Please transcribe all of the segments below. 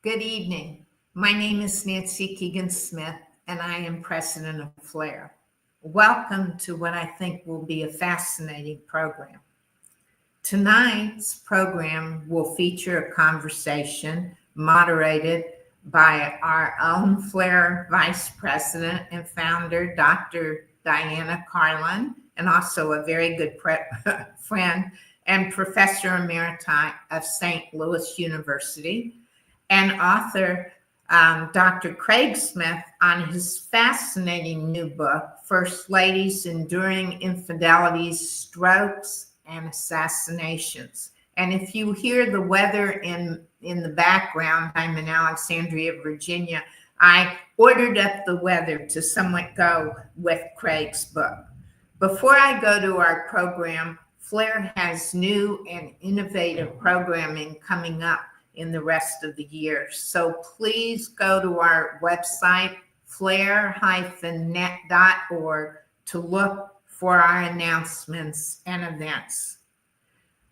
Good evening. My name is Nancy Keegan-Smith, and I am president of FLAIR. Welcome to what I think will be a fascinating program. Tonight's program will feature a conversation moderated by our own FLAIR Vice President and founder, Dr. Diana Carlin, and also a very good friend and Professor Emerita of St. Louis University, and author Dr. Craig Smith on his fascinating new book, First Ladies Enduring Infidelities, Strokes, and Assassinations. And if you hear the weather in the background, I'm in Alexandria, Virginia. I ordered up the weather to somewhat go with Craig's book. Before I go to our program, FLAIR has new and innovative programming coming up in the rest of the year. So please go to our website, flair-net.org, to look for our announcements and events.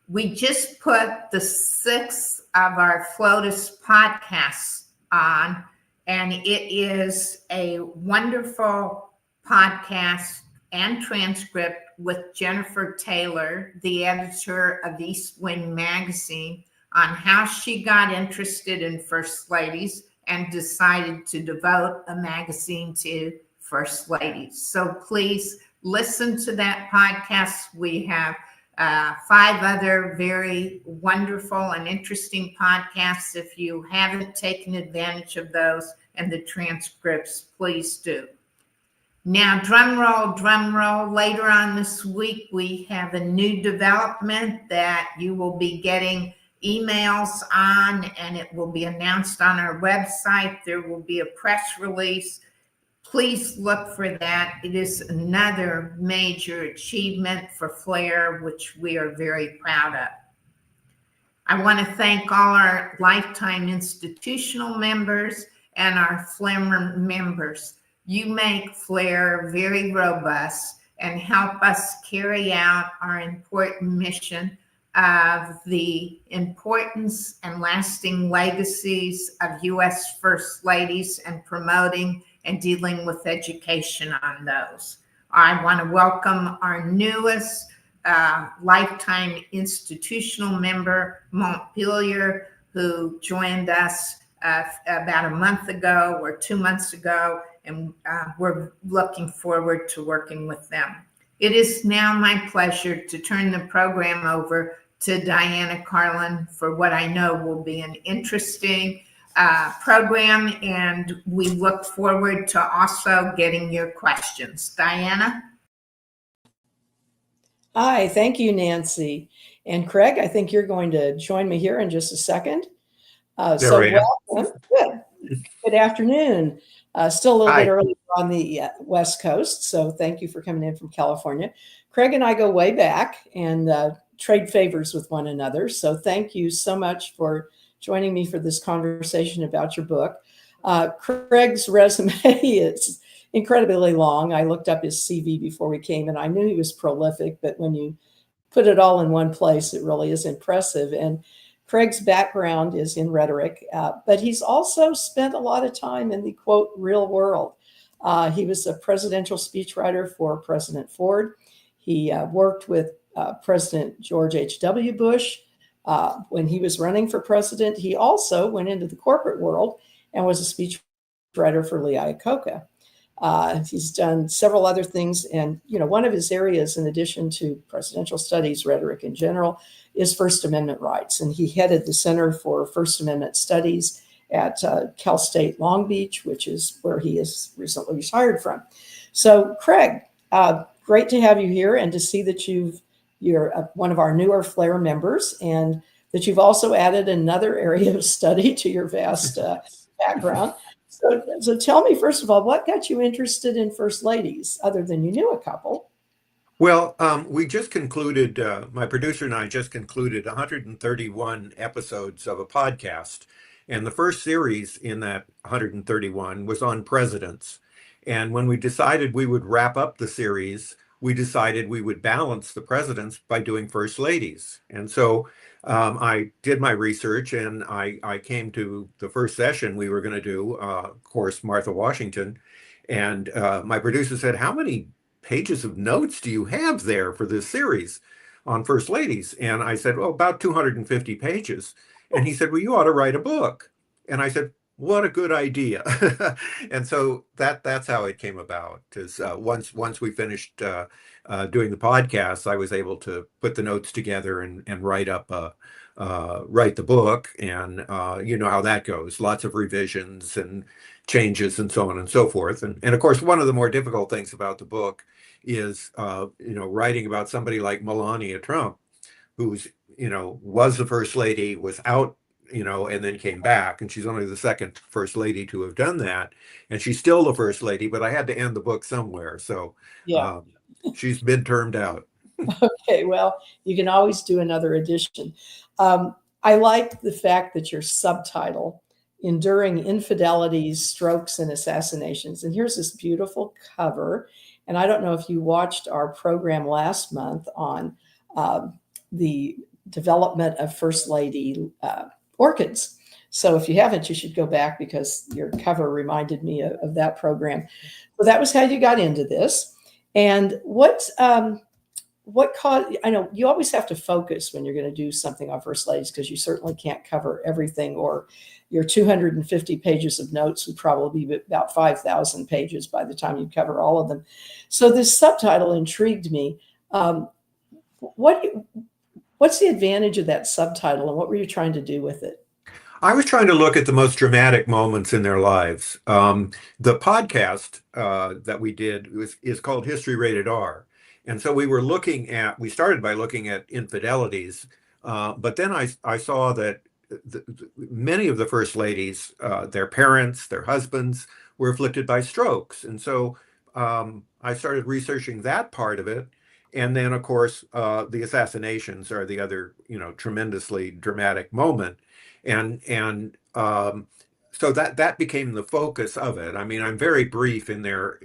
We just put the 6th of our FLOTUS podcasts on, and it is a wonderful podcast and transcript with Jennifer Taylor, the editor of East Wing magazine, on how she got interested in First Ladies and decided to devote a magazine to First Ladies. So please listen to that podcast. We have 5 other very wonderful and interesting podcasts. If you haven't taken advantage of those and the transcripts, please do. Now, drum roll, later on this week, we have a new development that you will be getting emails on, and it will be announced on our website. There will be a press release. Please look for that. It is another major achievement for FLAIR, which we are very proud of. I want to thank all our lifetime institutional members and our FLAIR members. You make FLAIR very robust and help us carry out our important mission of the importance and lasting legacies of U.S. First Ladies and promoting and dealing with education on those. I want to welcome our newest lifetime institutional member, Montpelier, who joined us about a month ago or 2 months ago, and we're looking forward to working with them. It is now my pleasure to turn the program over to Diana Carlin for what I know will be an interesting program, and we look forward to also getting your questions. Diana? Hi, thank you, Nancy. And Craig, I think you're going to join me here in just a second. Welcome. Good afternoon. Still a little bit early on the West Coast, so thank you for coming in from California. Craig and I go way back and trade favors with one another, so thank you so much for joining me for this conversation about your book. Craig's resume is incredibly long. I looked up his CV before we came, and I knew he was prolific, but when you put it all in one place, it really is impressive. And Craig's background is in rhetoric, but he's also spent a lot of time in the, quote, real world. He was a presidential speechwriter for President Ford. He worked with President George H.W. Bush when he was running for president. He also went into the corporate world and was a speechwriter for Lee Iacocca. He's done several other things. And, one of his areas, in addition to presidential studies, rhetoric in general, is First Amendment rights. And he headed the Center for First Amendment Studies at Cal State Long Beach, which is where he is recently retired from. So, Craig, great to have you here and to see that you're one of our newer FLAIR members, and that you've also added another area of study to your vast background. So tell me, first of all, what got you interested in First Ladies, other than you knew a couple? Well, we just concluded, my producer and I just concluded 131 episodes of a podcast. And the first series in that 131 was on presidents. And when we decided we would wrap up the series, we decided we would balance the presidents by doing first ladies. And so I did my research, and I came to the first session we were going to do, of course, Martha Washington. And my producer said, "How many pages of notes do you have there for this series on first ladies?" And I said, "Well, about 250 pages." And he said, "Well, you ought to write a book." And I said, "What a good idea." And so that's how it came about. Is once we finished doing the podcast, I was able to put the notes together and write the book. And you know how that goes. Lots of revisions and changes and so on and so forth. And of course, one of the more difficult things about the book is writing about somebody like Melania Trump, who's was the first lady, was out, and then came back. And she's only the second first lady to have done that. And she's still the first lady, but I had to end the book somewhere. So Yeah. She's been termed out. Okay, well, you can always do another edition. I like the fact that your subtitle, Enduring Infidelities, Strokes, and Assassinations. And here's this beautiful cover. And I don't know if you watched our program last month on the development of First Lady orchids. So if you haven't, you should go back, because your cover reminded me of that program. So that was how you got into this. And what caused, I know you always have to focus when you're going to do something on first ladies, because you certainly can't cover everything, or your 250 pages of notes would probably be about 5,000 pages by the time you cover all of them. So this subtitle intrigued me. What's the advantage of that subtitle, and what were you trying to do with it? I was trying to look at the most dramatic moments in their lives. The podcast that we did is called History Rated R. And so we started by looking at infidelities, but then I saw that many of the first ladies, their parents, their husbands, were afflicted by strokes. And so I started researching that part of it. And then, of course, the assassinations are the other, tremendously dramatic moment. And so that became the focus of it. I mean, I'm very brief in their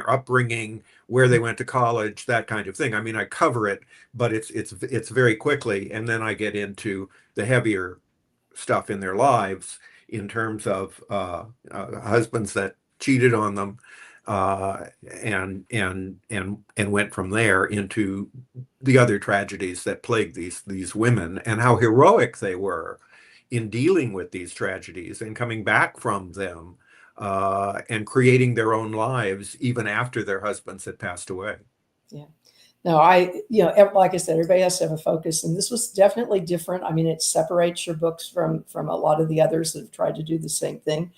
upbringing, where they went to college, that kind of thing. I mean, I cover it, but it's very quickly, and then I get into the heavier stuff in their lives, in terms of husbands that cheated on them, and went from there into the other tragedies that plagued these women, and how heroic they were in dealing with these tragedies and coming back from them, and creating their own lives even after their husbands had passed away. Yeah. No, like I said, everybody has to have a focus, and this was definitely different. I mean, it separates your books from a lot of the others that have tried to do the same thing.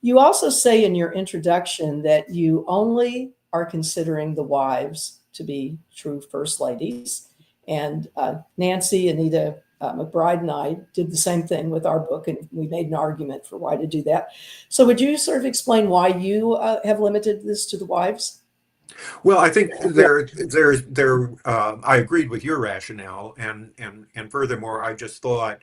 You also say in your introduction that you only are considering the wives to be true first ladies, and Nancy, Anita McBride, and I did the same thing with our book, and we made an argument for why to do that. So would you sort of explain why you have limited this to the wives? Well, I think I agreed with your rationale, and furthermore, I just thought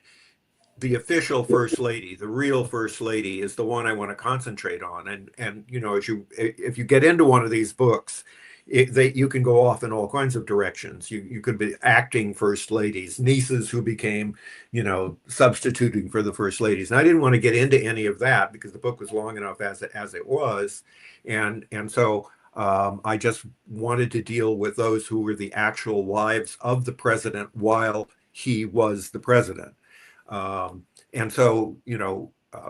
the official first lady, the real first lady, is the one I want to concentrate on. And if you get into one of these books, you can go off in all kinds of directions. You could be acting first ladies, nieces who became, substituting for the first ladies. And I didn't want to get into any of that, because the book was long enough as it was, and so I just wanted to deal with those who were the actual wives of the president while he was the president. And so,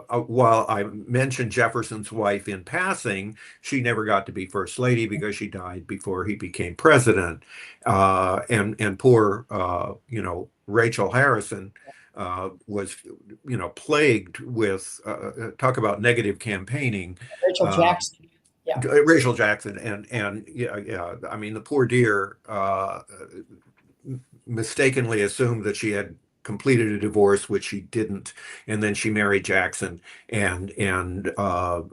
while I mentioned Jefferson's wife in passing, she never got to be first lady because she died before he became president. And poor, Rachel Harrison was, plagued with, talk about negative campaigning. Rachel Jackson. Yeah. Rachel Jackson. And yeah. I mean, the poor dear mistakenly assumed that she had completed a divorce, which she didn't, and then she married Jackson, and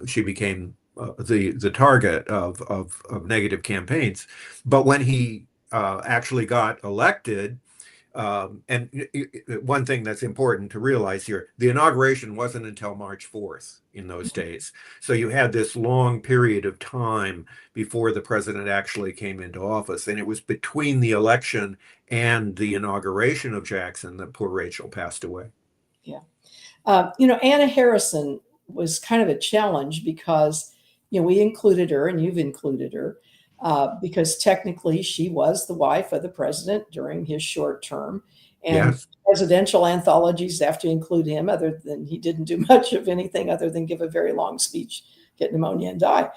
she became the target of negative campaigns. But when he actually got elected, one thing that's important to realize here, the inauguration wasn't until March 4th in those days. So you had this long period of time before the president actually came into office. And it was between the election and the inauguration of Jackson that poor Rachel passed away. Yeah. Anna Harrison was kind of a challenge because, we included her and you've included her because technically she was the wife of the president during his short term. And Yes. presidential anthologies have to include him, other than he didn't do much of anything other than give a very long speech, get pneumonia, and die.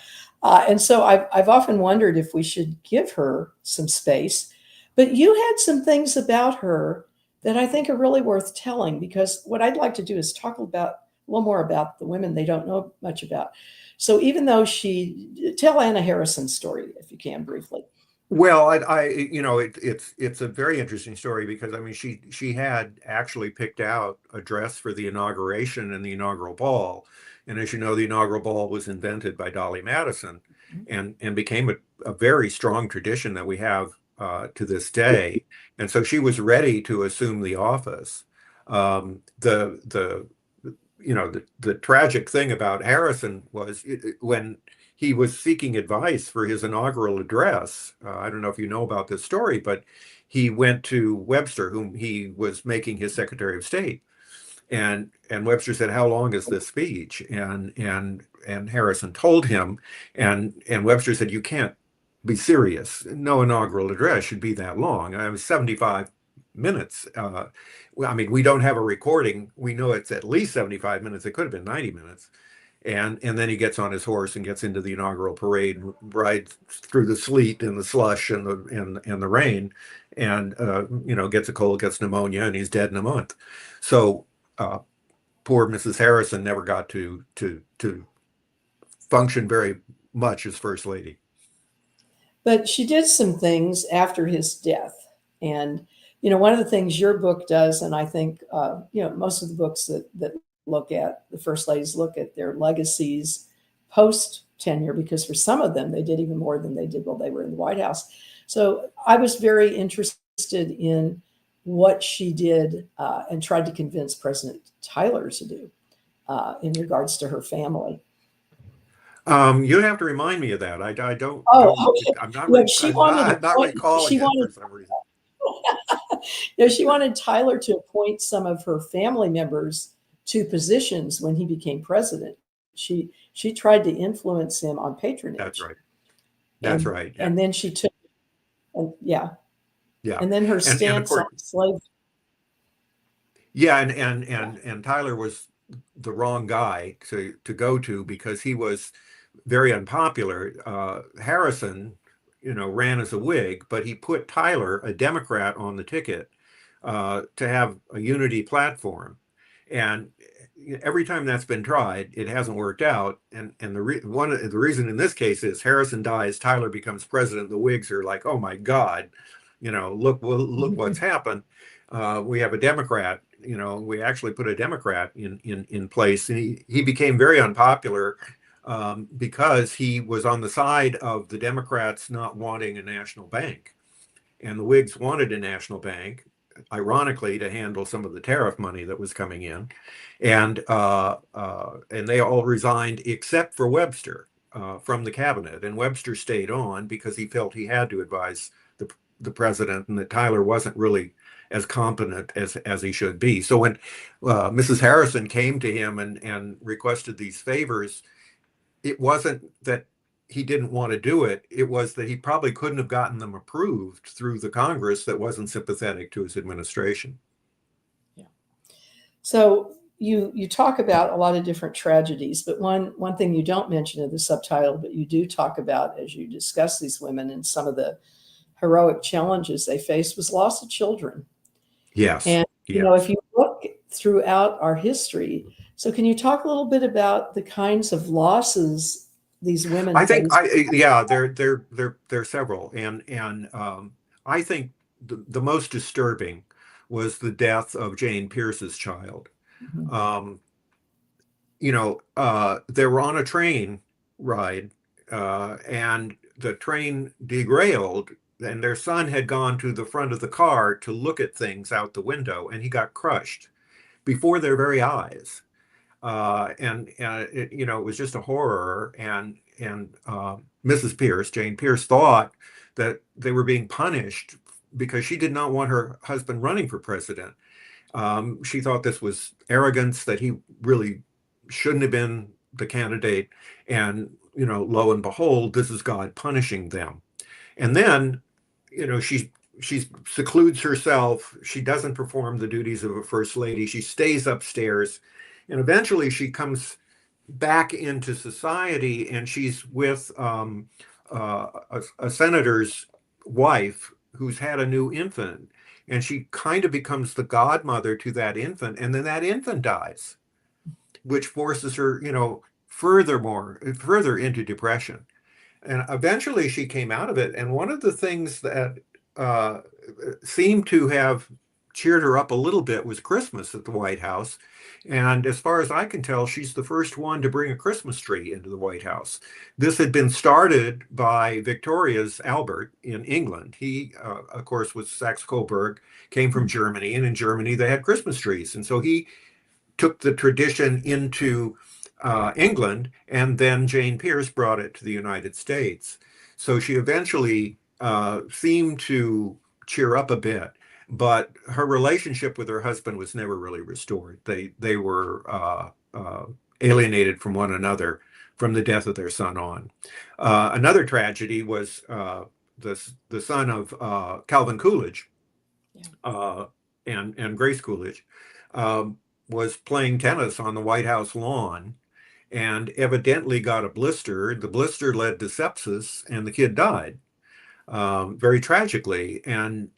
And so I've often wondered if we should give her some space. But you had some things about her that I think are really worth telling, because what I'd like to do is talk about a little more about the women they don't know much about. So even though tell Anna Harrison's story, if you can, briefly. Well, it's a very interesting story because, I mean, she had actually picked out a dress for the inauguration and the inaugural ball. And as you know, the inaugural ball was invented by Dolly Madison and became a very strong tradition that we have to this day. And so she was ready to assume the office. The tragic thing about Harrison was when he was seeking advice for his inaugural address. I don't know if you know about this story, but he went to Webster, whom he was making his Secretary of State. And Webster said, "How long is this speech?" And Harrison told him, and Webster said, "You can't be serious. No inaugural address should be that long." I was 75 minutes. I mean, we don't have a recording. We know it's at least 75 minutes. It could have been 90 minutes. And then he gets on his horse and gets into the inaugural parade and rides through the sleet and the slush and the rain, and gets a cold, gets pneumonia, and he's dead in a month. So poor Mrs. Harrison never got to function very much as First Lady. But she did some things after his death. And, one of the things your book does, and I think, most of the books that look at the First Ladies look at their legacies post tenure, because for some of them, they did even more than they did while they were in the White House. So I was very interested in what she did and tried to convince President Tyler to do in regards to her family. You have to remind me of that. I don't. Oh, okay. I'm not. Yeah, I'm not recalling it for some reason. She wanted Tyler to appoint some of her family members to positions when he became president. She tried to influence him on patronage. That's right. That's right. And then she took, yeah. And then her stance on slavery. Yeah, and Tyler was the wrong guy to go to because he was very unpopular. Harrison, ran as a Whig, but he put Tyler, a Democrat, on the ticket to have a unity platform. And every time that's been tried, it hasn't worked out. And the reason in this case is Harrison dies, Tyler becomes president. The Whigs are like, "Oh my God, look what's happened. We have a Democrat. We actually put a Democrat in place." And he became very unpopular because he was on the side of the Democrats not wanting a national bank. And the Whigs wanted a national bank, ironically, to handle some of the tariff money that was coming in. And they all resigned except for Webster from the cabinet. And Webster stayed on because he felt he had to advise the president, and that Tyler wasn't really as competent as he should be. So when Mrs. Harrison came to him and requested these favors, it wasn't that he didn't want to do it. It was that he probably couldn't have gotten them approved through the Congress that wasn't sympathetic to his administration. Yeah. So you talk about a lot of different tragedies, but one thing you don't mention in the subtitle, but you do talk about as you discuss these women and some of the heroic challenges they faced, was loss of children. Yes. And if you look throughout our history, so can you talk a little bit about the kinds of losses these women faced? There are several, and I think the most disturbing was the death of Jane Pierce's child. Mm-hmm. They were on a train ride, and the train derailed and their son had gone to the front of the car to look at things out the window, and he got crushed before their very eyes. It, it was just a horror. And Mrs. Pierce, Jane Pierce, thought that they were being punished because she did not want her husband running for president. She thought this was arrogance, that he really shouldn't have been the candidate. And, lo and behold, this is God punishing them. And then, she secludes herself. She doesn't perform the duties of a first lady. She stays upstairs. And eventually she comes back into society, and she's with a senator's wife who's had a new infant. And she kind of becomes the godmother to that infant. And then that infant dies, which forces her, further into depression. And eventually she came out of it. And one of the things that seemed to have cheered her up a little bit was Christmas at the White House. And as far as I can tell, she's the first one to bring a Christmas tree into the White House. This had been started by Victoria's Albert in England. He, of course, was Saxe-Coburg, came from Germany, and in Germany they had Christmas trees. And so he took the tradition into England, and then Jane Pierce brought it to the United States. So she eventually seemed to cheer up a bit, but her relationship with her husband was never really restored. They were alienated from one another from the death of their son on. Another tragedy was the son of Calvin Coolidge, and Grace Coolidge, was playing tennis on the White House lawn and evidently got a blister. The blister led to sepsis, and the kid died very tragically, and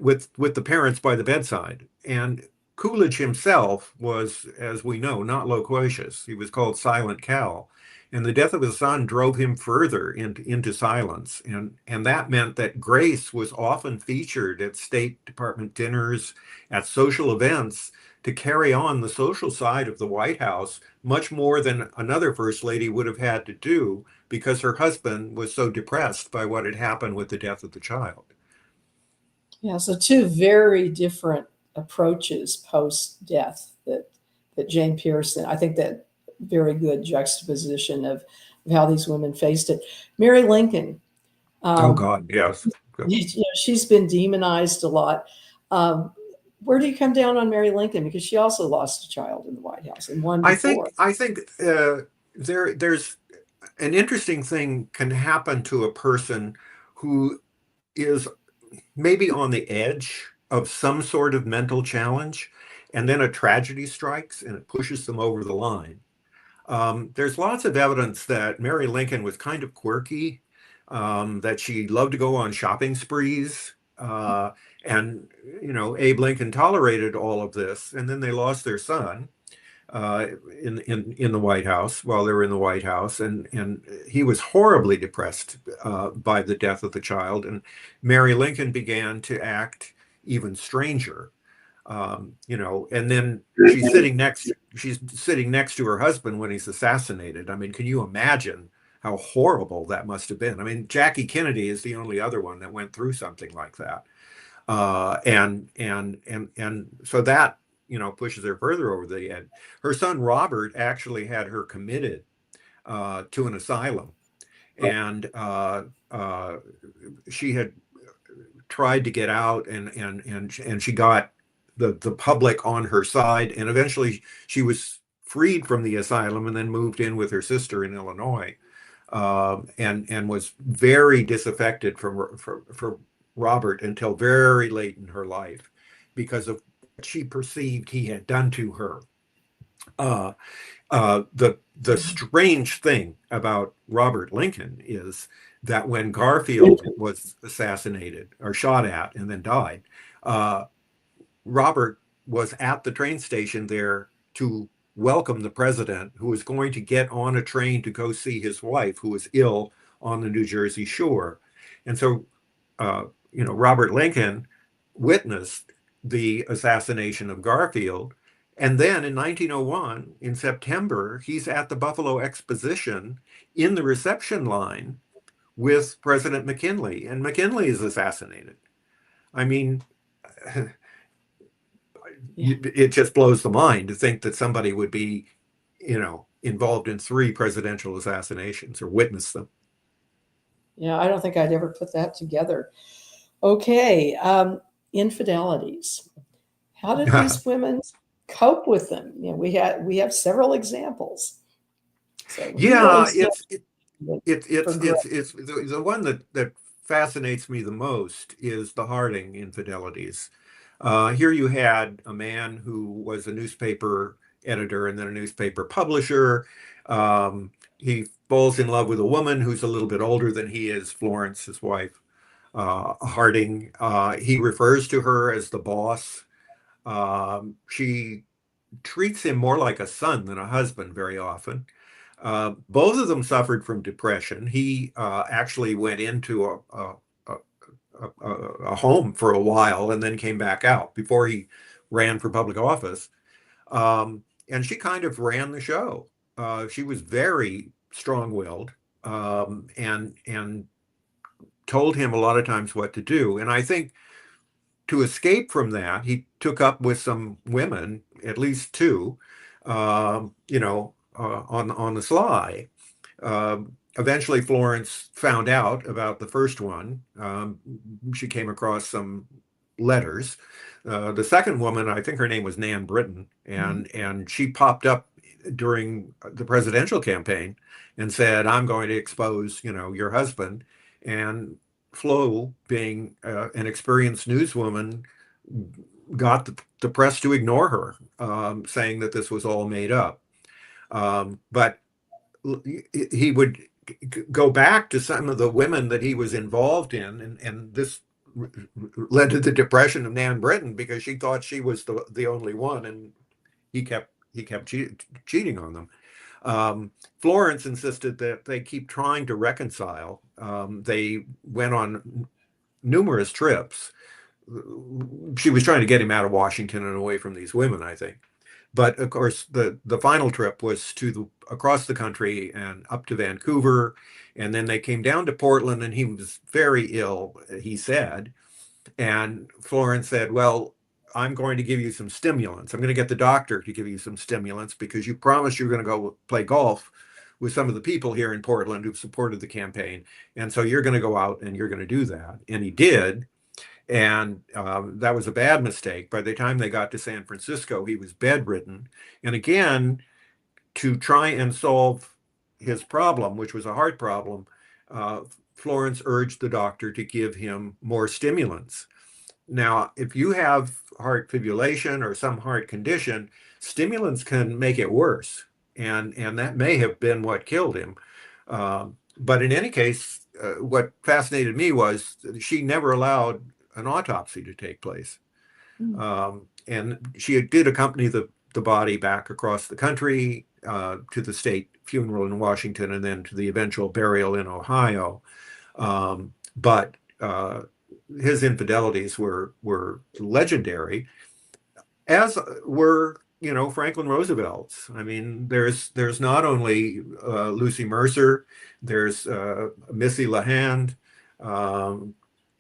with the parents by the bedside. And Coolidge himself was, as we know, not loquacious. He was called Silent Cal. And the death of his son drove him further into silence. And that meant that Grace was often featured at State Department dinners, at social events, to carry on the social side of the White House much more than another first lady would have had to do, because her husband was so depressed by what had happened with the death of the child. Yeah, so two very different approaches post-death that Jane Pierce, I think that very good juxtaposition of how these women faced it. Mary Lincoln. Oh, God, yes. She's been demonized a lot. Where do you come down on Mary Lincoln? Because she also lost a child in the White House, and one before. I think there's an interesting thing can happen to a person who is maybe on the edge of some sort of mental challenge, and then a tragedy strikes and it pushes them over the line. There's lots of evidence that Mary Lincoln was kind of quirky, that she loved to go on shopping sprees. And, Abe Lincoln tolerated all of this. And then they lost their son in the White House while they were in the White House. And he was horribly depressed by the death of the child. And Mary Lincoln began to act even stranger. And then she's sitting next to her husband when he's assassinated. I mean, can you imagine how horrible that must have been? I mean, Jackie Kennedy is the only other one that went through something like that. And so that, pushes her further over the edge. Her son, Robert, actually had her committed to an asylum. And she had tried to get out, and she got the public on her side, and eventually she was freed from the asylum and then moved in with her sister in Illinois, and was very disaffected from Robert until very late in her life because of what she perceived he had done to her. The strange thing about Robert Lincoln is that when Garfield was assassinated or shot at and then died, Robert was at the train station there to welcome the president, who was going to get on a train to go see his wife, who was ill on the New Jersey shore. And so, Robert Lincoln witnessed the assassination of Garfield. And then in 1901, in September, he's at the Buffalo Exposition in the reception line with President McKinley, and McKinley is assassinated. I mean, it just blows the mind to think that somebody would be, involved in 3 presidential assassinations or witness them. Yeah, I don't think I'd ever put that together. Okay, infidelities. How did these women cope with them? We have several examples. So Yeah, really it's the one that fascinates me the most is the Harding infidelities. Here you had a man who was a newspaper editor and then a newspaper publisher. He falls in love with a woman who's a little bit older than he is, Florence, his wife, Harding. He refers to her as the boss. She treats him more like a son than a husband very often. Both of them suffered from depression. He actually went into a home for a while and then came back out before he ran for public office. And she kind of ran the show. She was very strong-willed, and told him a lot of times what to do. And I think to escape from that, he took up with some women, at least 2, on the sly. Eventually, Florence found out about the first one. She came across some letters. The second woman, I think her name was Nan Britton, and she popped up during the presidential campaign and said, "I'm going to expose, your husband." And Flo, being an experienced newswoman, got the press to ignore her, saying that this was all made up. But he would go back to some of the women that he was involved in, and this led to the depression of Nan Britton because she thought she was the only one, and he kept cheating on them. Florence insisted that they keep trying to reconcile. They went on numerous trips. She was trying to get him out of Washington and away from these women, I think. But of course, the final trip was across the country and up to Vancouver, and then they came down to Portland, and he was very ill, he said. And Florence said, "Well, I'm going to give you some stimulants. I'm going to get the doctor to give you some stimulants because you promised you're going to go play golf with some of the people here in Portland who've supported the campaign. And so you're going to go out and you're going to do that." And he did. And that was a bad mistake. By the time they got to San Francisco, he was bedridden. And again, to try and solve his problem, which was a heart problem, Florence urged the doctor to give him more stimulants. Now, if you have heart fibrillation or some heart condition, stimulants can make it worse. And that may have been what killed him. But in any case, what fascinated me was she never allowed an autopsy to take place. And she did accompany the body back across the country to the state funeral in Washington and then to the eventual burial in Ohio. But his infidelities were legendary, as were Franklin Roosevelt's. I mean, there's not only Lucy Mercer, there's Missy LeHand,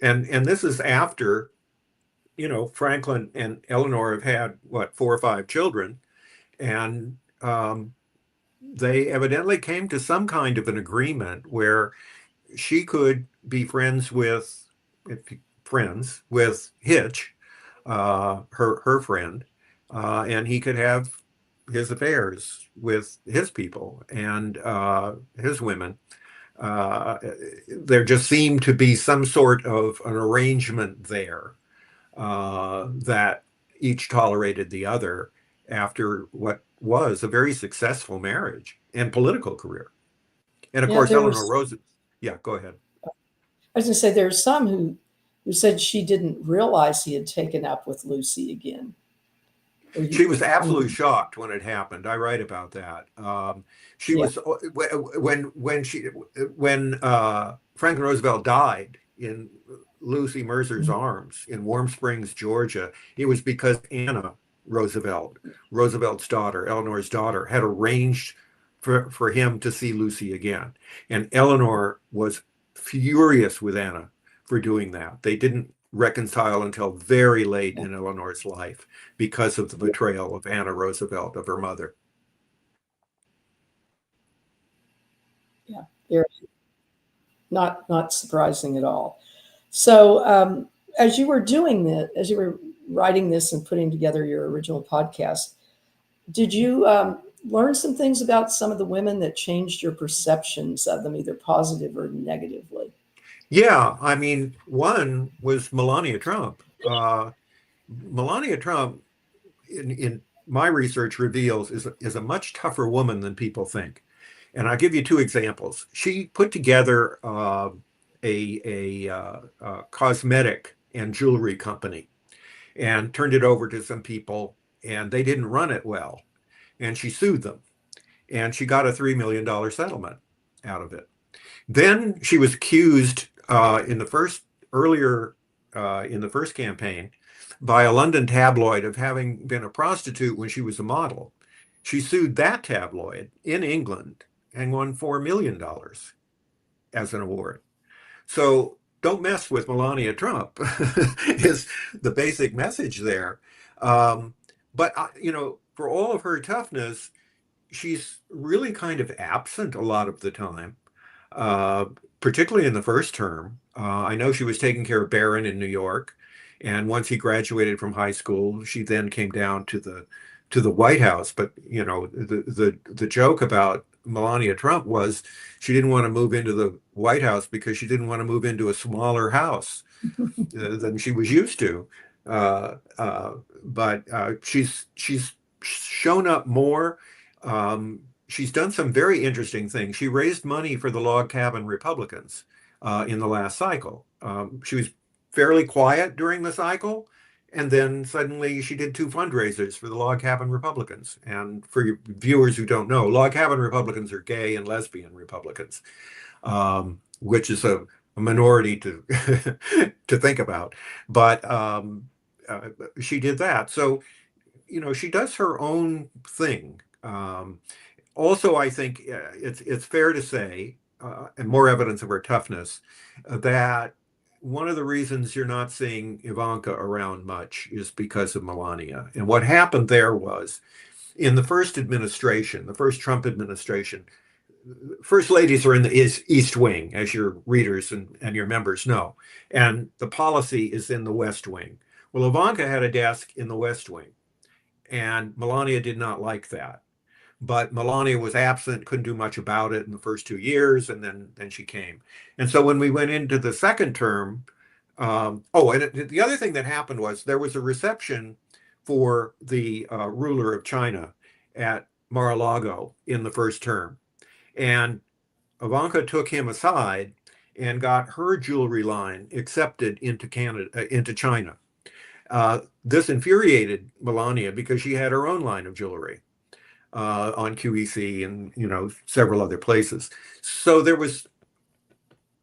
and this is after Franklin and Eleanor have had 4 or 5 children, and they evidently came to some kind of an agreement where she could be friends with Hitch, her friend, and he could have his affairs with his people and his women. There just seemed to be some sort of an arrangement there that each tolerated the other after what was a very successful marriage and political career. And of course, Eleanor Roosevelt. Yeah, go ahead. I was going to say there's some who said she didn't realize he had taken up with Lucy again. She was absolutely shocked when it happened. I write about that. She was when Franklin Roosevelt died in Lucy Mercer's arms in Warm Springs, Georgia. It was because Anna Roosevelt, Roosevelt's daughter, Eleanor's daughter, had arranged for him to see Lucy again, and Eleanor was furious with Anna for doing that. They didn't reconcile until very late in Eleanor's life because of the betrayal of Anna Roosevelt, of her mother. Yeah, very not surprising at all. So as you were doing this, as you were writing this and putting together your original podcast, did you learn some things about some of the women that changed your perceptions of them, either positive or negatively? Yeah, I mean, one was Melania Trump. Melania Trump, in my research, reveals is a much tougher woman than people think. And I'll give you two examples. She put together a cosmetic and jewelry company and turned it over to some people, and they didn't run it well. And she sued them, and she got a $3 million settlement out of it. Then she was accused in the first campaign by a London tabloid of having been a prostitute when she was a model. She sued that tabloid in England and won $4 million as an award. So don't mess with Melania Trump is the basic message there. But for all of her toughness, she's really kind of absent a lot of the time, particularly in the first term. I know she was taking care of Barron in New York, and once he graduated from high school, she then came down to the White House. But the joke about Melania Trump was she didn't want to move into the White House because she didn't want to move into a smaller house than she was used to. But she's shown up more. She's done some very interesting things. She raised money for the Log Cabin Republicans in the last cycle. She was fairly quiet during the cycle, and then suddenly she did 2 fundraisers for the Log Cabin Republicans. And for your viewers who don't know, Log Cabin Republicans are gay and lesbian Republicans, which is a minority to to think about. But she did that. So, she does her own thing. Also, I think it's fair to say, and more evidence of her toughness, that one of the reasons you're not seeing Ivanka around much is because of Melania. And what happened there was, in the first administration, the first Trump administration, first ladies are in the East Wing, as your readers and your members know, and the policy is in the West Wing. Well, Ivanka had a desk in the West Wing, and Melania did not like that. But Melania was absent, couldn't do much about it in the first 2 years, and then she came. And so when we went into the second term, and the other thing that happened was there was a reception for the ruler of China at Mar-a-Lago in the first term. And Ivanka took him aside and got her jewelry line accepted into China. This infuriated Melania because she had her own line of jewelry on QEC and several other places. So there was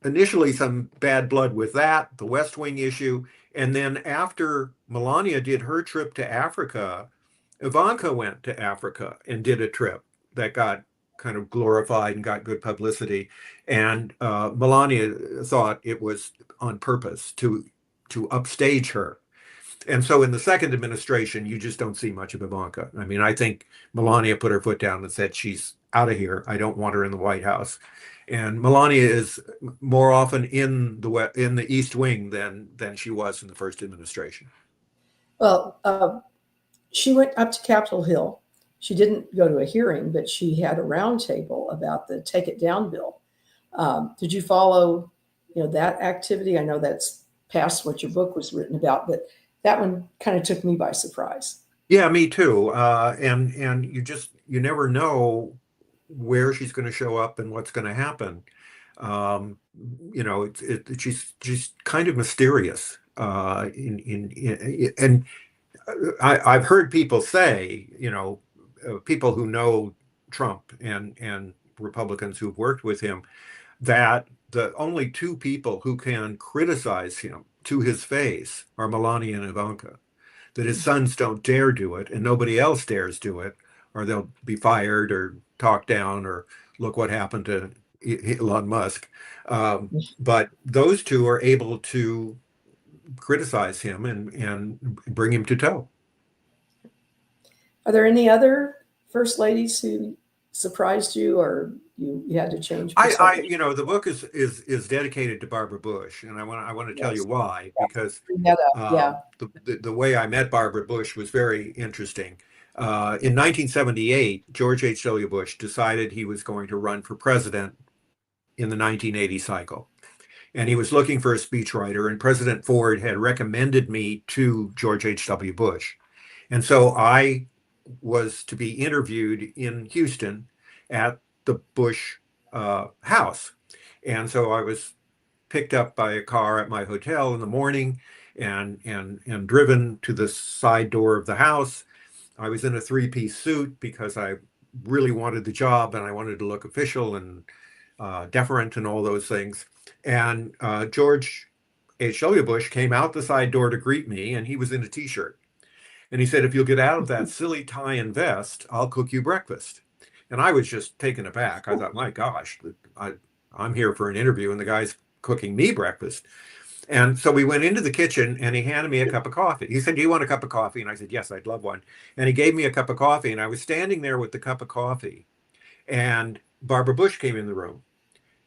initially some bad blood with that, the West Wing issue, and then after Melania did her trip to Africa, Ivanka went to Africa and did a trip that got kind of glorified and got good publicity, and Melania thought it was on purpose to upstage her. And so in the second administration, you just don't see much of Ivanka. I mean, I think Melania put her foot down and said, she's out of here. I don't want her in the White House. And Melania is more often in the East Wing than she was in the first administration. Well, she went up to Capitol Hill. She didn't go to a hearing, but she had a roundtable about the Take It Down bill. Did you follow, that activity? I know that's past what your book was written about, but that one kind of took me by surprise. Yeah, me too. And you never know where she's going to show up and what's going to happen. She's kind of mysterious. And I've heard people say, people who know Trump and Republicans who've worked with him, that the only 2 people who can criticize him to his face are Melania and Ivanka. That his sons don't dare do it and nobody else dares do it, or they'll be fired or talked down, or look what happened to Elon Musk. But those two are able to criticize him and bring him to toe. Are there any other first ladies who surprised you, or you had to change perspective? The book is dedicated to Barbara Bush, and I want to tell you why, because Yeah. the way I met Barbara Bush was very interesting. In 1978, George H.W. Bush decided he was going to run for president in the 1980 cycle. And he was looking for a speechwriter, and President Ford had recommended me to George H.W. Bush. And so I was to be interviewed in Houston at the Bush house. And so I was picked up by a car at my hotel in the morning and driven to the side door of the house. I was in a three-piece suit because I really wanted the job and I wanted to look official and deferent and all those things. And George H.W. Bush came out the side door to greet me, and he was in a t-shirt. And he said, "If you'll get out of that silly tie and vest, I'll cook you breakfast." And I was just taken aback. I thought, my gosh, I'm here for an interview and the guy's cooking me breakfast. And so we went into the kitchen and he handed me a cup of coffee. He said, "Do you want a cup of coffee?" And I said, "Yes, I'd love one." And he gave me a cup of coffee, and I was standing there with the cup of coffee, and Barbara Bush came in the room.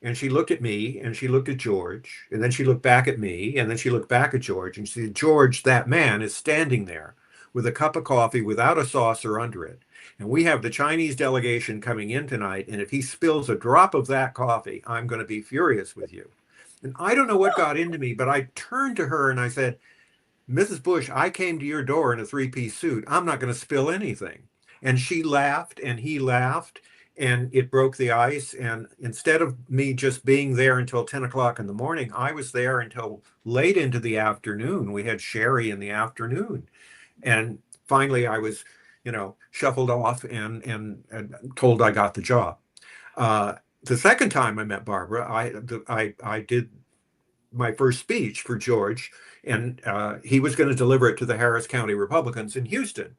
And she looked at me and she looked at George, and then she looked back at me, and then she looked back at George, and she said, "George, that man is standing there with a cup of coffee without a saucer under it. And we have the Chinese delegation coming in tonight, and if he spills a drop of that coffee, I'm going to be furious with you." And I don't know what got into me, but I turned to her and I said, "Mrs. Bush, I came to your door in a three-piece suit. I'm not going to spill anything." And she laughed and he laughed, and it broke the ice. And instead of me just being there until 10 o'clock in the morning, I was there until late into the afternoon. We had sherry in the afternoon. And finally I was, shuffled off and told I got the job. The second time I met Barbara, I did my first speech for George, and he was going to deliver it to the Harris County Republicans in Houston.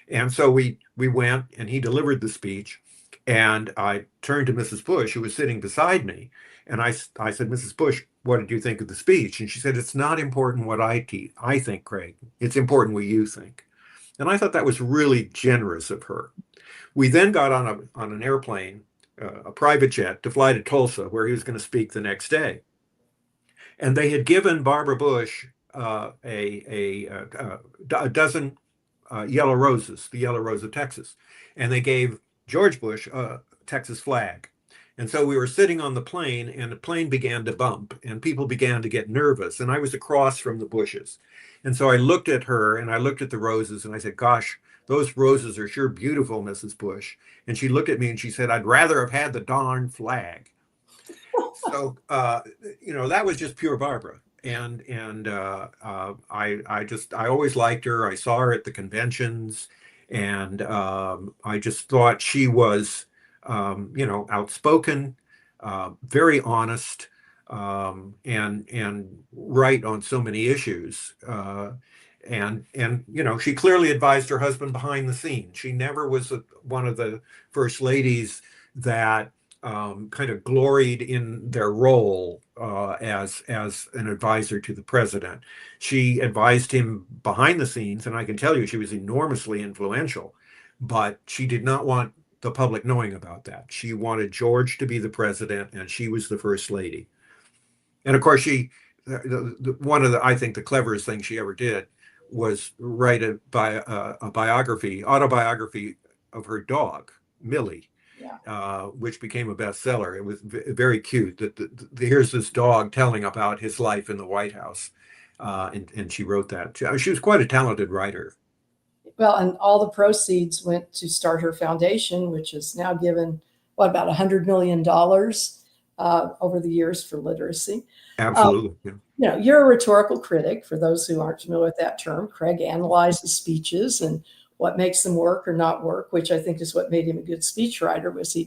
And so we went, and he delivered the speech, and I turned to Mrs. Bush, who was sitting beside me, and I said, "Mrs. Bush, what did you think of the speech?" And she said, "It's not important what I think, Craig. It's important what you think." And I thought that was really generous of her. We then got on an airplane, a private jet, to fly to Tulsa, where he was going to speak the next day. And they had given Barbara Bush a dozen yellow roses, the yellow rose of Texas. And they gave George Bush a Texas flag. And so we were sitting on the plane, and the plane began to bump, and people began to get nervous. And I was across from the Bushes. And so I looked at her, and I looked at the roses, and I said, "Gosh, those roses are sure beautiful, Mrs. Bush." And she looked at me and she said, "I'd rather have had the darn flag." So, that was just pure Barbara. And I always liked her. I saw her at the conventions, and I just thought she was, outspoken, very honest, and right on so many issues. And she clearly advised her husband behind the scenes. She never was one of the first ladies that kind of gloried in their role as an advisor to the president. She advised him behind the scenes, and I can tell you she was enormously influential, but she did not want the public knowing about that. She wanted George to be the president, and she was the first lady. And of course, one of I think the cleverest things she ever did was write a autobiography of her dog, Millie. Yeah. Which became a bestseller. It was very cute. Here's this dog telling about his life in the White House, and she wrote that. She was quite a talented writer. Well, and all the proceeds went to start her foundation, which has now given about $100 million over the years for literacy. Absolutely. You're a rhetorical critic. For those who aren't familiar with that term, Craig analyzes speeches and what makes them work or not work, which I think is what made him a good speechwriter. Was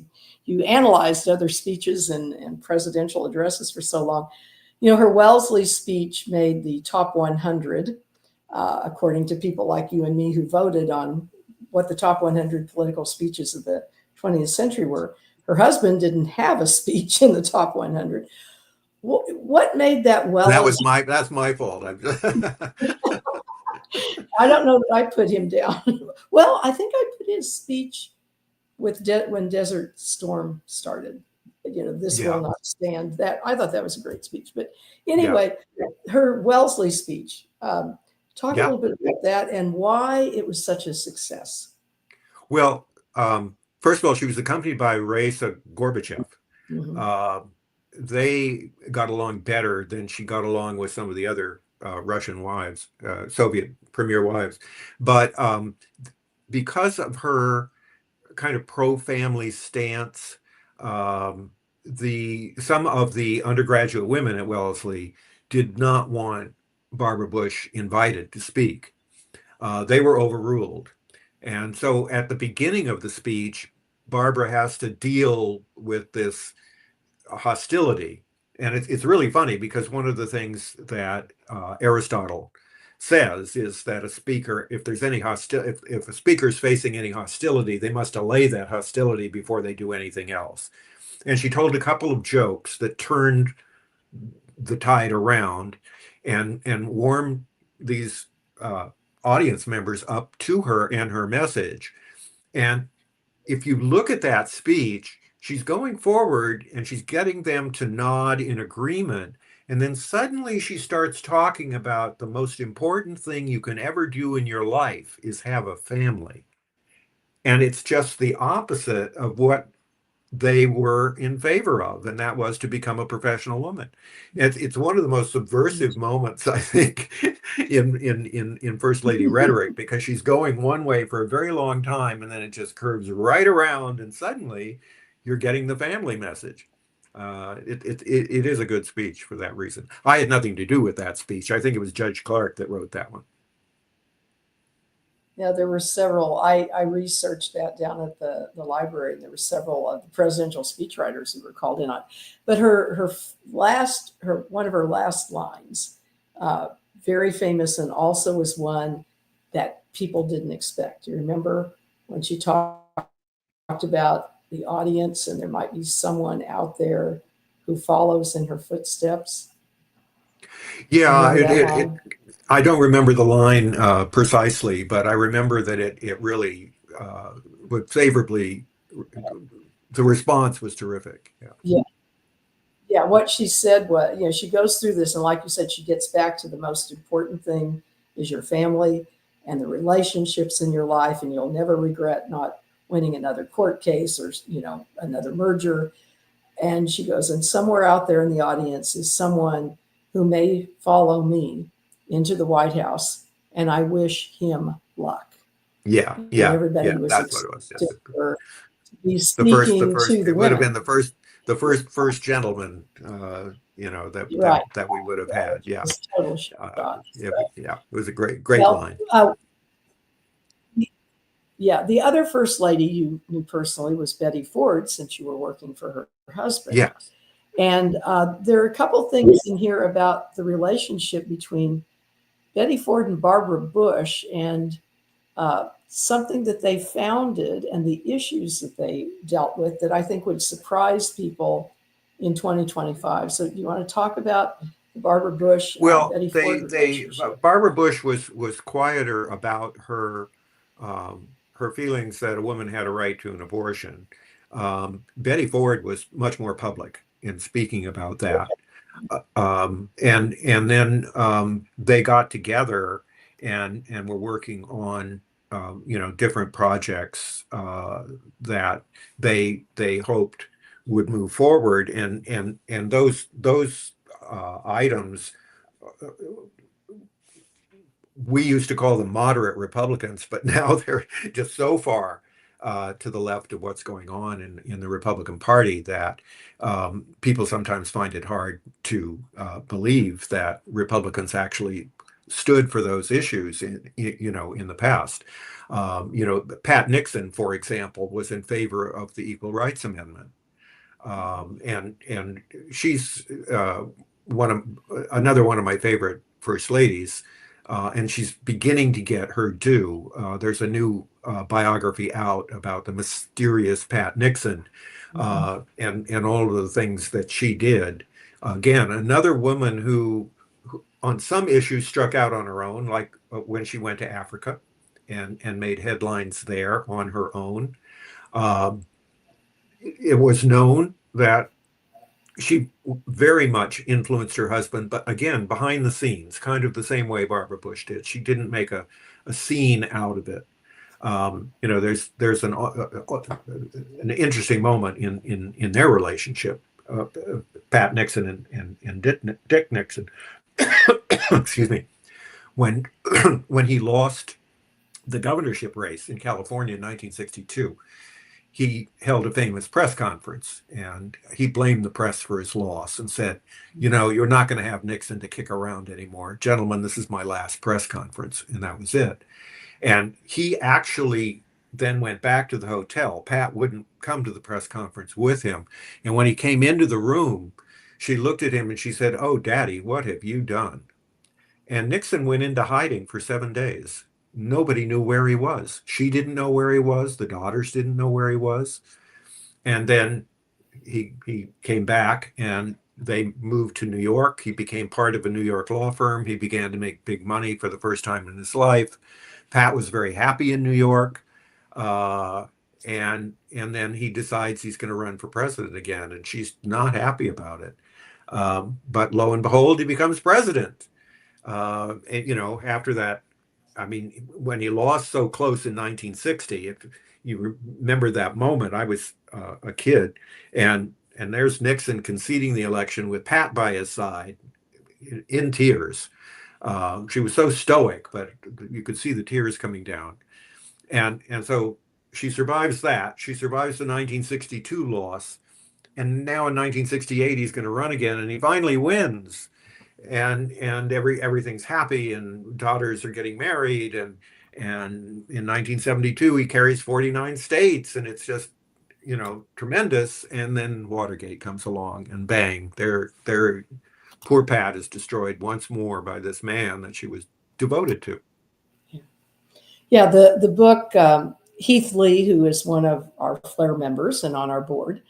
you analyzed other speeches and presidential addresses for so long. Her Wellesley speech made the top 100, according to people like you and me who voted on what the top 100 political speeches of the 20th century were. Her husband didn't have a speech in the top 100. What made that well? That's my fault. I don't know that I put him down. Well, I think I put his speech with when Desert Storm started. This will not stand. That I thought that was a great speech. But anyway, her Wellesley speech. Talk a little bit about that and why it was such a success. Well, first of all, she was accompanied by Raisa Gorbachev. Mm-hmm. They got along better than she got along with some of the other Russian wives, Soviet premier wives. But because of her kind of pro-family stance, some of the undergraduate women at Wellesley did not want Barbara Bush invited to speak. They were overruled. And so at the beginning of the speech, Barbara has to deal with this hostility. And it's really funny because one of the things that Aristotle says is that a speaker, if there's any if a speaker is facing any hostility, they must allay that hostility before they do anything else. And she told a couple of jokes that turned the tide around and warmed these audience members up to her and her message. And if you look at that speech, she's going forward and she's getting them to nod in agreement. And then suddenly she starts talking about the most important thing you can ever do in your life is have a family. And it's just the opposite of what they were in favor of, and that was to become a professional woman. It's one of the most subversive moments, I think, in First Lady rhetoric, because she's going one way for a very long time, and then it just curves right around, and suddenly you're getting the family message. It is a good speech for that reason. I had nothing to do with that speech. I think it was Judge Clark that wrote that one. Yeah, there were several. I researched that down at the library. There were several of the presidential speechwriters who were called in on. But one of her last lines, very famous, and also was one that people didn't expect. You remember when she talked about the audience and there might be someone out there who follows in her footsteps? Yeah, I don't remember the line precisely, but I remember that it really would favorably, the response was terrific. Yeah. What she said was, she goes through this, and like you said, she gets back to the most important thing is your family and the relationships in your life, and you'll never regret not winning another court case or, another merger. And she goes, and somewhere out there in the audience is someone who may follow me into the White House, and I wish him luck. Yeah. Everybody was that's what it was. To be speaking to the it would have been the first gentleman, that we would have had. Yeah. Total shock. It was a great line. The other first lady you knew personally was Betty Ford, since you were working for her husband. Yeah. And there are a couple things in here about the relationship between Betty Ford and Barbara Bush, and something that they founded and the issues that they dealt with that I think would surprise people in 2025. So do you want to talk about Barbara Bush? Well, Betty Ford Barbara Bush was quieter about her feelings that a woman had a right to an abortion. Betty Ford was much more public in speaking about that. And then they got together and were working on different projects that they hoped would move forward, and those items, we used to call them moderate Republicans, but now they're just so far to the left of what's going on in the Republican Party that people sometimes find it hard to believe that Republicans actually stood for those issues in the past. Pat Nixon, for example, was in favor of the Equal Rights Amendment, and she's another one of my favorite first ladies. And she's beginning to get her due. There's a new biography out about the mysterious Pat Nixon, and all of the things that she did. Again, another woman who on some issues struck out on her own, like when she went to Africa and made headlines there on her own. It was known that she very much influenced her husband, but again, behind the scenes, kind of the same way Barbara Bush did. She didn't make a scene out of it. There's an interesting moment in their relationship, Pat Nixon and Dick Nixon. Excuse me, when when he lost the governorship race in California in 1962. He held a famous press conference, and he blamed the press for his loss and said, you're not going to have Nixon to kick around anymore. Gentlemen, this is my last press conference. And that was it. And he actually then went back to the hotel. Pat wouldn't come to the press conference with him. And when he came into the room, she looked at him and she said, "Oh, Daddy, what have you done?" And Nixon went into hiding for 7 days. Nobody knew where he was. She didn't know where he was. The daughters didn't know where he was. And then he came back and they moved to New York. He became part of a New York law firm. He began to make big money for the first time in his life. Pat was very happy in New York. And then he decides he's going to run for president again. And she's not happy about it. But lo and behold, he becomes president. After that, I mean, when he lost so close in 1960, if you remember that moment, I was a kid, and there's Nixon conceding the election with Pat by his side, in tears. She was so stoic, but you could see the tears coming down, and so she survives that. She survives the 1962 loss, and now in 1968 he's going to run again, and he finally wins. And everything's happy, and daughters are getting married, and in 1972 he carries 49 states, and it's just tremendous. And then Watergate comes along, and bang, their poor Pat is destroyed once more by this man that she was devoted to. Yeah, the book, Heath Lee, who is one of our Flair members and on our board,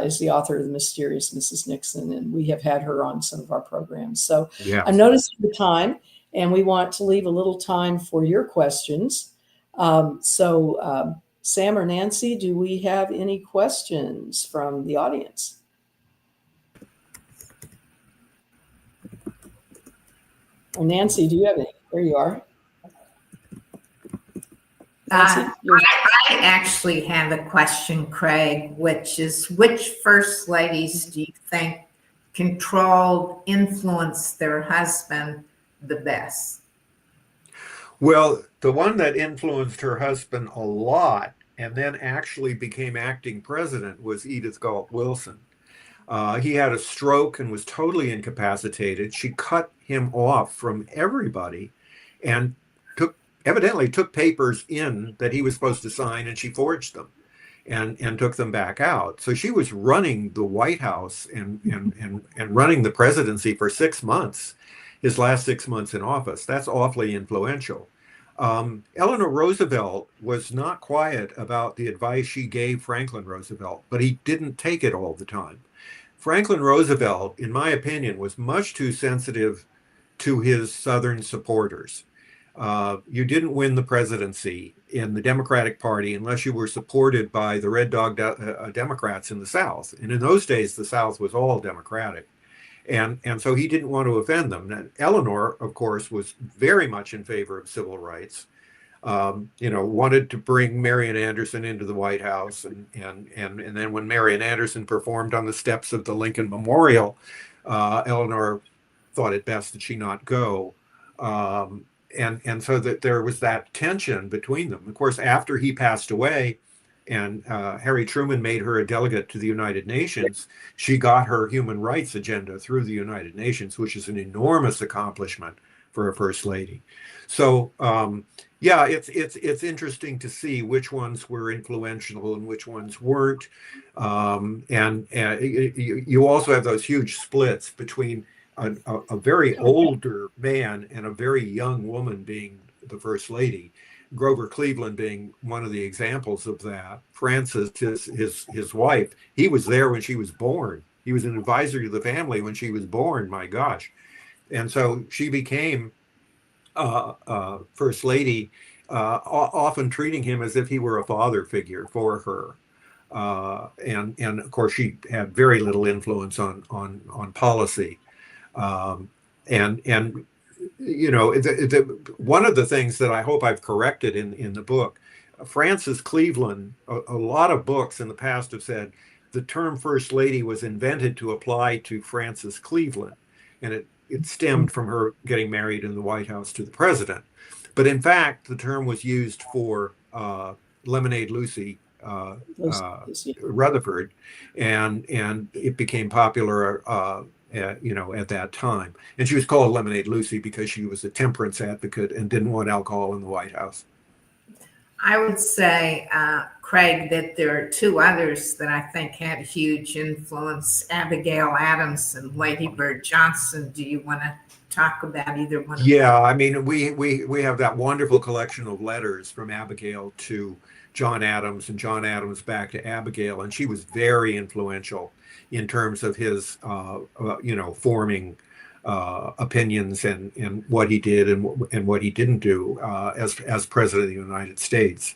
is the author of The Mysterious Mrs. Nixon, and we have had her on some of our programs. So yeah. I'm noticing the time, and we want to leave a little time for your questions. Sam or Nancy, do we have any questions from the audience? Or Nancy, do you have any? There you are. I actually have a question, Craig, which is, which first ladies do you think controlled, influenced their husband the best? Well, the one that influenced her husband a lot and then actually became acting president was Edith Galt Wilson. He had a stroke and was totally incapacitated. She cut him off from everybody and evidently took papers in that he was supposed to sign, and she forged them and took them back out. So she was running the White House and running the presidency for 6 months, his last 6 months in office. That's awfully influential. Eleanor Roosevelt was not quiet about the advice she gave Franklin Roosevelt, but he didn't take it all the time. Franklin Roosevelt, in my opinion, was much too sensitive to his Southern supporters. You didn't win the presidency in the Democratic Party unless you were supported by the Red Dog Democrats in the South. And in those days, the South was all Democratic. And so he didn't want to offend them. And Eleanor, of course, was very much in favor of civil rights, wanted to bring Marian Anderson into the White House. And then when Marian Anderson performed on the steps of the Lincoln Memorial, Eleanor thought it best that she not go. And so that there was that tension between them. Of course, after he passed away and Harry Truman made her a delegate to the United Nations, she got her human rights agenda through the United Nations, which is an enormous accomplishment for a first lady. So, it's interesting to see which ones were influential and which ones weren't. You also have those huge splits between a very older man and a very young woman being the first lady. Grover Cleveland being one of the examples of that. Frances, his wife, he was there when she was born. He was an advisor to the family when she was born. My gosh. And so she became First Lady, often treating him as if he were a father figure for her. And of course, she had very little influence on policy. And you know, one of the things that I hope I've corrected in the book, Frances Cleveland, a lot of books in the past have said the term First Lady was invented to apply to Frances Cleveland, and it stemmed from her getting married in the White House to the president. But in fact, the term was used for Lemonade Lucy Rutherford, and it became popular, you know, at that time. And she was called Lemonade Lucy because she was a temperance advocate and didn't want alcohol in the White House. I would say, Craig, that there are two others that I think had huge influence: Abigail Adams and Lady Bird Johnson. Do you want to talk about either one? Yeah, I mean, we have that wonderful collection of letters from Abigail to John Adams and John Adams back to Abigail, and she was very influential in terms of his, you know, forming opinions and what he did and what he didn't do as president of the United States.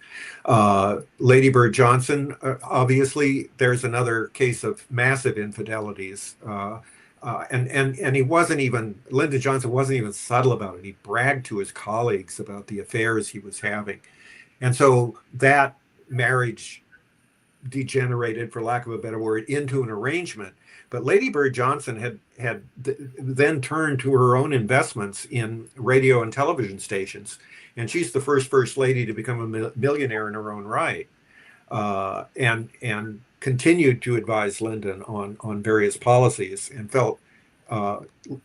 Lady Bird Johnson, obviously, there's another case of massive infidelities. And he wasn't even, Lyndon Johnson wasn't even subtle about it. He bragged to his colleagues about the affairs he was having. And so that marriage degenerated, for lack of a better word, into an arrangement. But Lady Bird Johnson had then turned to her own investments in radio and television stations. And she's the first lady to become a millionaire in her own right. And continued to advise Lyndon on various policies, and felt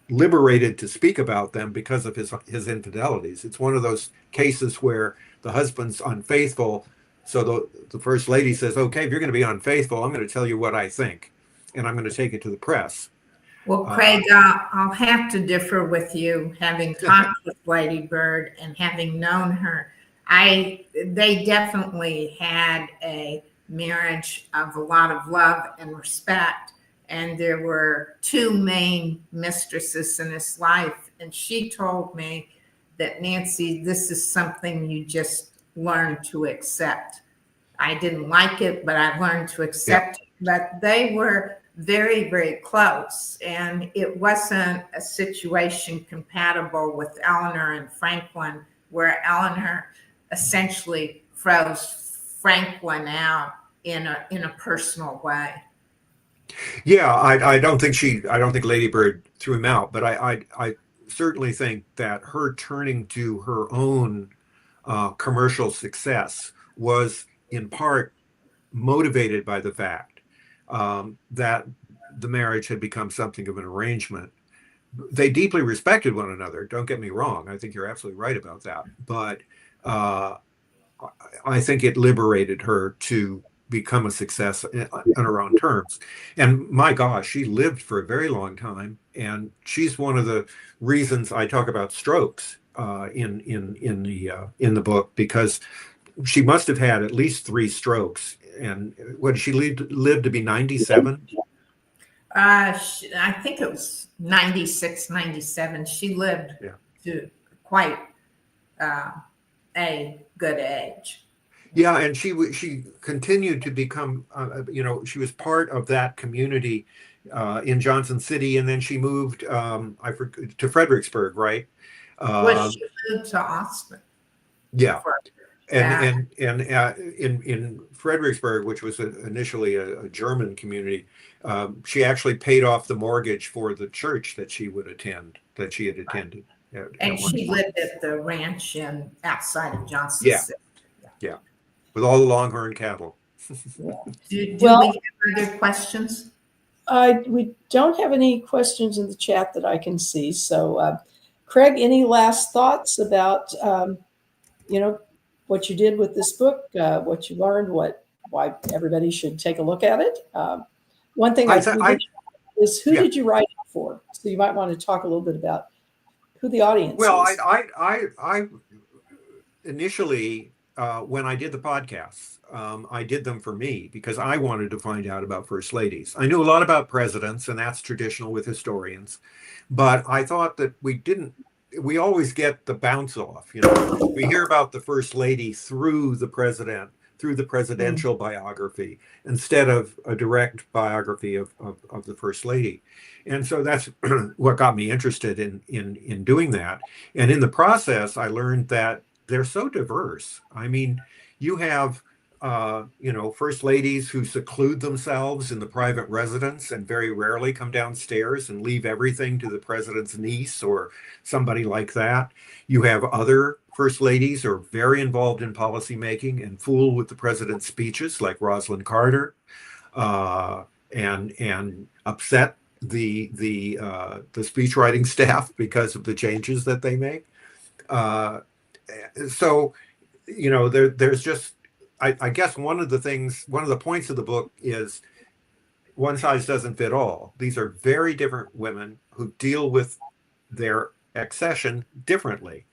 liberated to speak about them because of his infidelities. It's one of those cases where the husband's unfaithful, so the first lady says, okay, if you're going to be unfaithful, I'm going to tell you what I think, and I'm going to take it to the press. Well, Craig, I'll have to differ with you, having talked with Lady Bird and having known her. They definitely had a marriage of a lot of love and respect, and there were two main mistresses in his life. And she told me that, Nancy, this is something you just learn to accept. I didn't like it, but I learned to accept it. But they were very, very close, and it wasn't a situation compatible with Eleanor and Franklin, where Eleanor essentially froze Franklin out in a personal way. Yeah, I don't think Lady Bird threw him out, but I certainly think that her turning to her own commercial success was in part motivated by the fact that the marriage had become something of an arrangement. They deeply respected one another. Don't get me wrong. I think you're absolutely right about that. But I think it liberated her to become a success on her own terms. And my gosh, she lived for a very long time. And she's one of the reasons I talk about strokes in the book, because she must have had at least 3 strokes. And what did she live to be 97? I think it was 96, 97. She lived to quite a good age. Yeah, and she continued to become, you know, she was part of that community in Johnson City, and then she moved, to Fredericksburg, right? Well, she moved to Austin. Yeah. And in Fredericksburg, which was initially a German community, she actually paid off the mortgage for the church that she had attended. And she lived at the ranch outside of Johnson City. Yeah, with all the Longhorn cattle. Do we have other questions? We don't have any questions in the chat that I can see. So, Craig, any last thoughts about, you know, what you did with this book, what you learned, why everybody should take a look at it? One thing is, who did you write it for? So you might want to talk a little bit about who the audience is. Well, initially, when I did the podcasts, I did them for me because I wanted to find out about first ladies. I knew a lot about presidents, and that's traditional with historians, but I thought that we always get the bounce off. We hear about the first lady through the presidential biography instead of a direct biography of the first lady. And so that's what got me interested in doing that. And in the process, I learned that they're so diverse. I mean, you have first ladies who seclude themselves in the private residence and very rarely come downstairs and leave everything to the president's niece or somebody like that. You have other first ladies who are very involved in policymaking and fool with the president's speeches, like Rosalind Carter, and upset the speech writing staff because of the changes that they make. So there's just, I guess one of the points of the book is one size doesn't fit all. These are very different women who deal with their accession differently.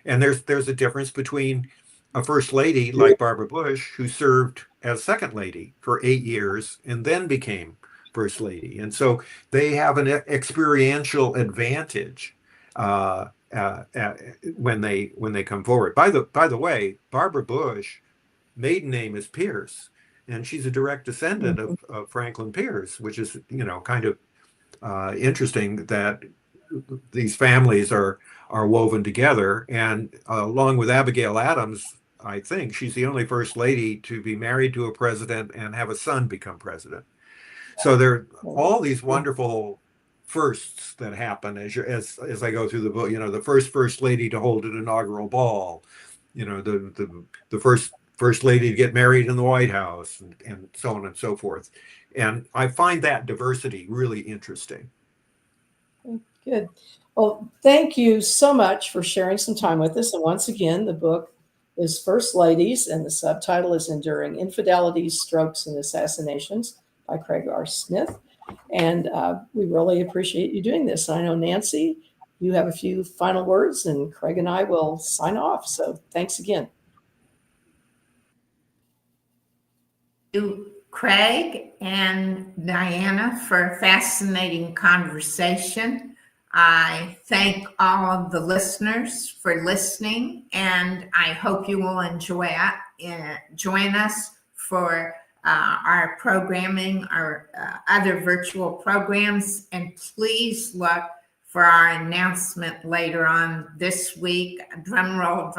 And there's a difference between a first lady like Barbara Bush, who served as second lady for 8 years and then became first lady. And so they have an experiential advantage when they come forward. By the way, Barbara Bush maiden name is Pierce, and she's a direct descendant of Franklin Pierce, which is kind of interesting that these families are woven together. And along with Abigail Adams, I think she's the only first lady to be married to a president and have a son become president. So there are all these wonderful firsts that happen as I go through the book. The first lady to hold an inaugural ball, the first lady to get married in the White House, and so on and so forth. And I find that diversity really interesting. Good. Well, thank you so much for sharing some time with us. And once again, the book is First Ladies, and the subtitle is Enduring Infidelities, Strokes, and Assassinations by Craig R. Smith. And we really appreciate you doing this. I know, Nancy, you have a few final words, and Craig and I will sign off. So thanks again. Craig and Diana, for a fascinating conversation. I thank all of the listeners for listening, and I hope you will join us for our programming, our other virtual programs, and please look for our announcement later on this week. Drum roll,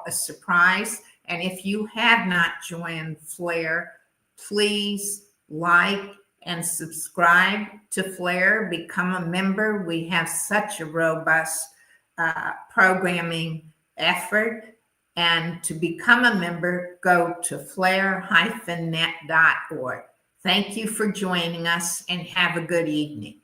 a surprise. And if you have not joined Flare, please like and subscribe to Flare, become a member. We have such a robust programming effort. And to become a member, go to flare-net.org. Thank you for joining us, and have a good evening.